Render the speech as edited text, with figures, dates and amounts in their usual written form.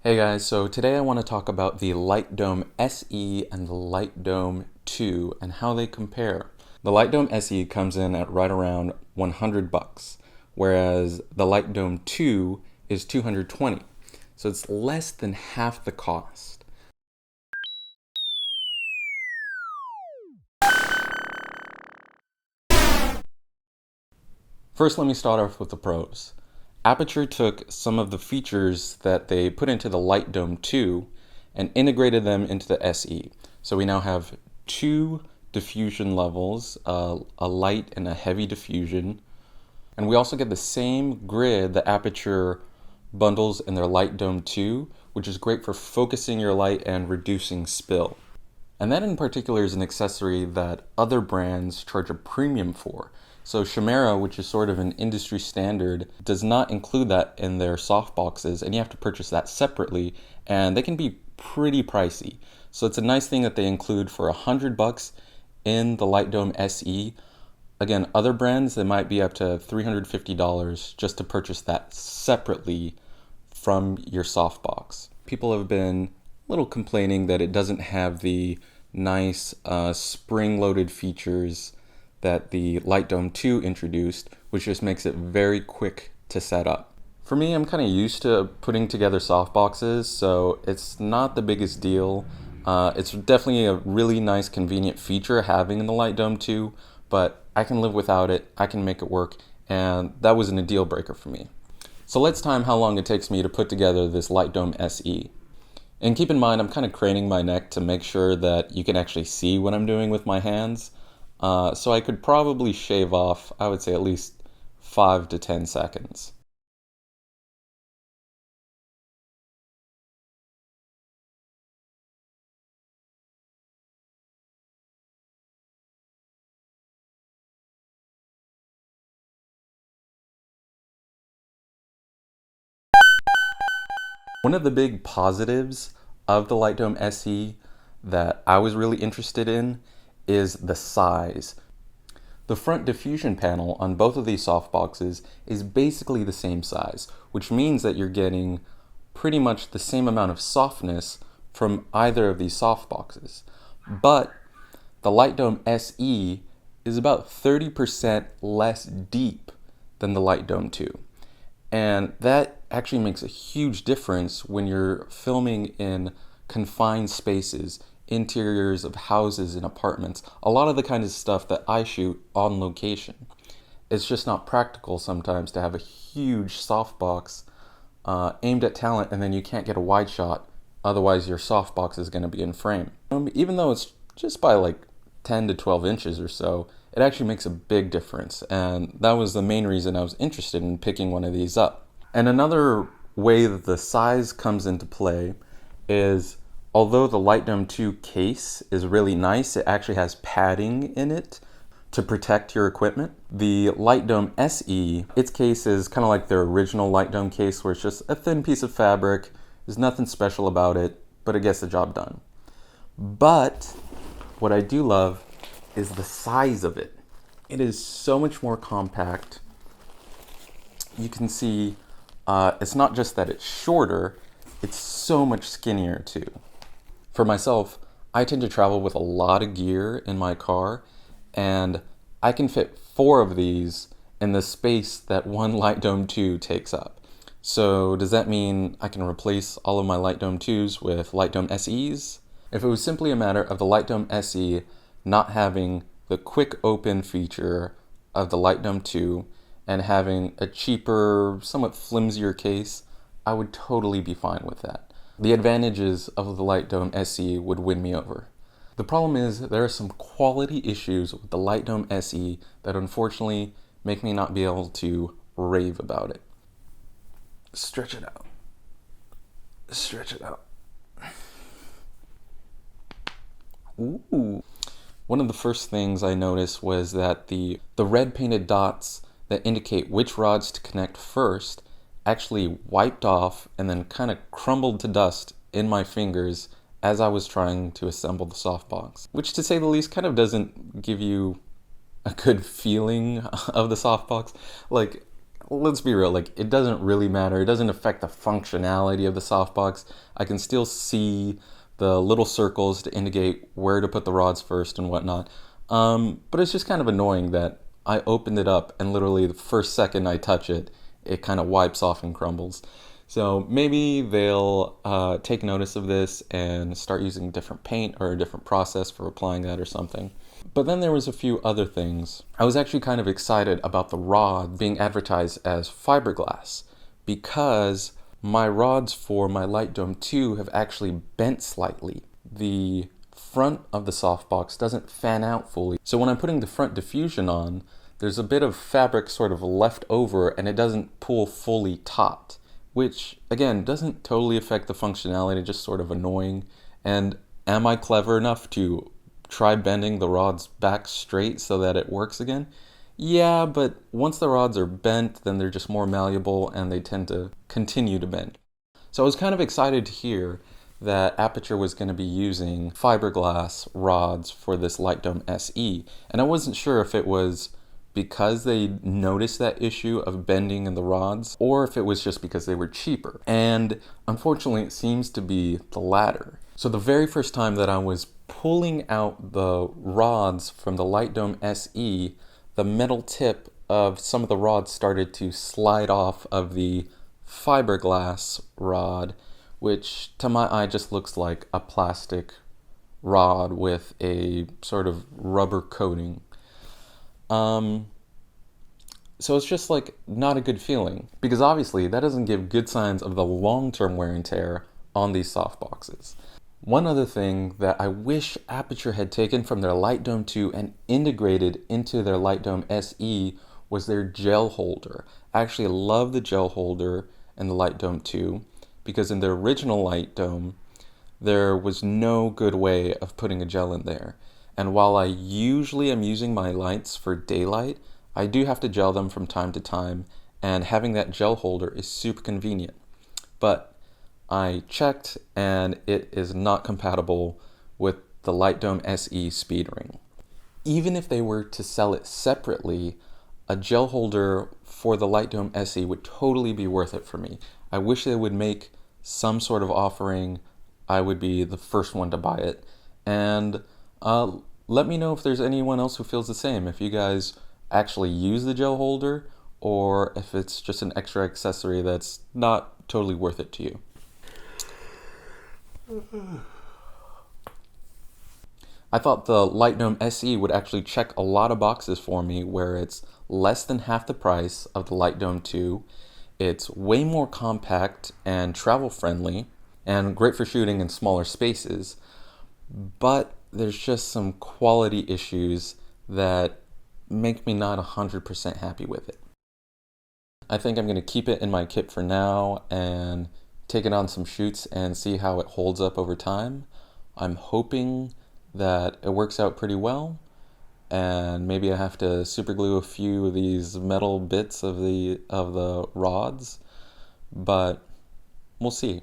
Hey guys, so today I want to talk about the Light Dome SE and the Light Dome 2 and how they compare. The Light Dome SE comes in at right around 100 bucks, whereas the Light Dome 2 is 220. So it's less than half the cost. First, let me start off with the pros. Aputure took some of the features that they put into the Light Dome 2 and integrated them into the SE. So we now have two diffusion levels, a light and a heavy diffusion. And we also get the same grid that Aputure bundles in their Light Dome 2, which is great for focusing your light and reducing spill. And that in particular is an accessory that other brands charge a premium for. So Chimera, which is sort of an industry standard, does not include that in their softboxes, and you have to purchase that separately, and they can be pretty pricey. So it's a nice thing that they include for 100 bucks in the Light Dome SE. Again, other brands, they might be up to $350 just to purchase that separately from your softbox. People have been a little complaining that it doesn't have the nice spring-loaded features that the Light Dome 2 introduced, which just makes it very quick to set up. For me, I'm kind of used to putting together softboxes, so it's not the biggest deal. It's definitely a really nice, convenient feature having in the Light Dome 2, but I can live without it, I can make it work, and that wasn't a deal breaker for me. So let's time how long it takes me to put together this Light Dome SE. And keep in mind, I'm kind of craning my neck to make sure that you can actually see what I'm doing with my hands. So I could probably shave off, I would say, at least 5 to 10 seconds. One of the big positives of the Light Dome SE that I was really interested in is the size. The front diffusion panel on both of these softboxes is basically the same size, which means that you're getting pretty much the same amount of softness from either of these softboxes. But the Light Dome SE is about 30% less deep than the Light Dome 2. And that actually makes a huge difference when you're filming in confined spaces, interiors of houses and apartments, a lot of the kind of stuff that I shoot on location. It's just not practical sometimes to have a huge softbox aimed at talent and then you can't get a wide shot, otherwise your softbox is going to be in frame. Even though it's just by like 10 to 12 inches or so, it actually makes a big difference, and that was the main reason I was interested in picking one of these up. And another way that the size comes into play is, although the Light Dome 2 case is really nice, it actually has padding in it to protect your equipment. The Light Dome SE, its case is kind of like their original Light Dome case, where it's just a thin piece of fabric. There's nothing special about it, but it gets the job done. But what I do love is the size of it. It is so much more compact. You can see it's not just that it's shorter, it's so much skinnier too. For myself, I tend to travel with a lot of gear in my car, and I can fit 4 of these in the space that one Light Dome 2 takes up. So does that mean I can replace all of my Light Dome 2s with Light Dome SEs? If it was simply a matter of the Light Dome SE not having the quick open feature of the Light Dome 2 and having a cheaper, somewhat flimsier case, I would totally be fine with that. The advantages of the Light Dome SE would win me over. The problem is there are some quality issues with the Light Dome SE that unfortunately make me not be able to rave about it. Stretch it out. Stretch it out. Ooh. One of the first things I noticed was that the red painted dots that indicate which rods to connect first actually wiped off and then kind of crumbled to dust in my fingers as I was trying to assemble the softbox, which to say the least kind of doesn't give you a good feeling of the softbox. Like, let's be real, like it doesn't really matter. It doesn't affect the functionality of the softbox. I can still see the little circles to indicate where to put the rods first and whatnot. But it's just kind of annoying that I opened it up and literally the first second I touch it, it kind of wipes off and crumbles. So maybe they'll take notice of this and start using different paint or a different process for applying that or something. But then there was a few other things. I was actually kind of excited about the rod being advertised as fiberglass because my rods for my Light Dome 2 have actually bent slightly. The front of the softbox doesn't fan out fully. So when I'm putting the front diffusion on, there's a bit of fabric sort of left over and it doesn't pull fully taut, which again doesn't totally affect the functionality, just sort of annoying. And am I clever enough to try bending the rods back straight so that it works again? Yeah, but once the rods are bent, then they're just more malleable and they tend to continue to bend. So I was kind of excited to hear that Aputure was going to be using fiberglass rods for this Light Dome SE. And I wasn't sure if it was because they noticed that issue of bending in the rods or if it was just because they were cheaper. And unfortunately, it seems to be the latter. So the very first time that I was pulling out the rods from the Light Dome SE, the metal tip of some of the rods started to slide off of the fiberglass rod, which to my eye just looks like a plastic rod with a sort of rubber coating. So it's just like not a good feeling because obviously that doesn't give good signs of the long-term wear and tear on these softboxes. One other thing that I wish Aputure had taken from their Light Dome 2 and integrated into their Light Dome SE was their gel holder. I actually love the gel holder in the Light Dome 2 because in the original Light Dome, there was no good way of putting a gel in there. And while I usually am using my lights for daylight, I do have to gel them from time to time, and having that gel holder is super convenient. But I checked and it is not compatible with the Light Dome SE speed ring. Even if they were to sell it separately, a gel holder for the Light Dome SE would totally be worth it for me. I wish they would make some sort of offering. I would be the first one to buy it. And let me know if there's anyone else who feels the same, if you guys actually use the gel holder or if it's just an extra accessory that's not totally worth it to you. I thought the Light Dome SE would actually check a lot of boxes for me where it's less than half the price of the Light Dome 2. It's way more compact and travel friendly and great for shooting in smaller spaces. But there's just some quality issues that make me not 100% happy with it. I think I'm going to keep it in my kit for now and take it on some shoots and see how it holds up over time. I'm hoping that it works out pretty well, and maybe I have to super glue a few of these metal bits of the rods, but we'll see.